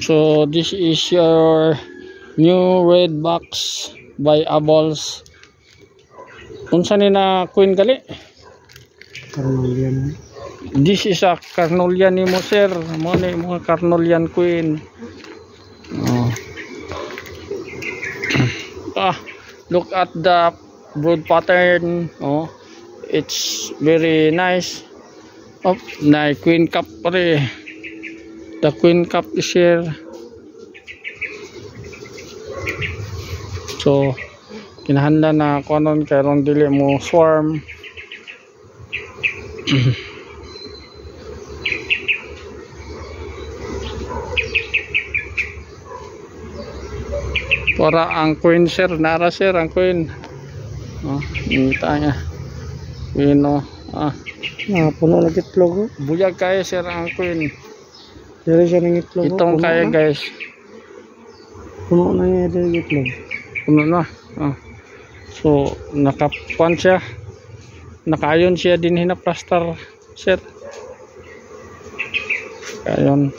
So this is your new red box by Aballs. Unsa ni na queen gali? Carnolian. This is a Carnolian ni mo sir. Mo ni mga Carnolian queen. Oh. Look at the brood pattern. Oh, it's very nice. Oh, na queen cup pare. The queen cup is here. So kinahanglan na kunon kay ron dili mo swarm. Para ang queen sir, nara sir ang queen. Oh, kita niya. Queen oh. Puno na itlog. Buyag kaya sir ang queen. Dili siya ng itlog. Itong kaya guys. Puno na yung itlog. Puno na. So nakapuan siya. Nakaayon siya din hinaplaster sir. Ayon.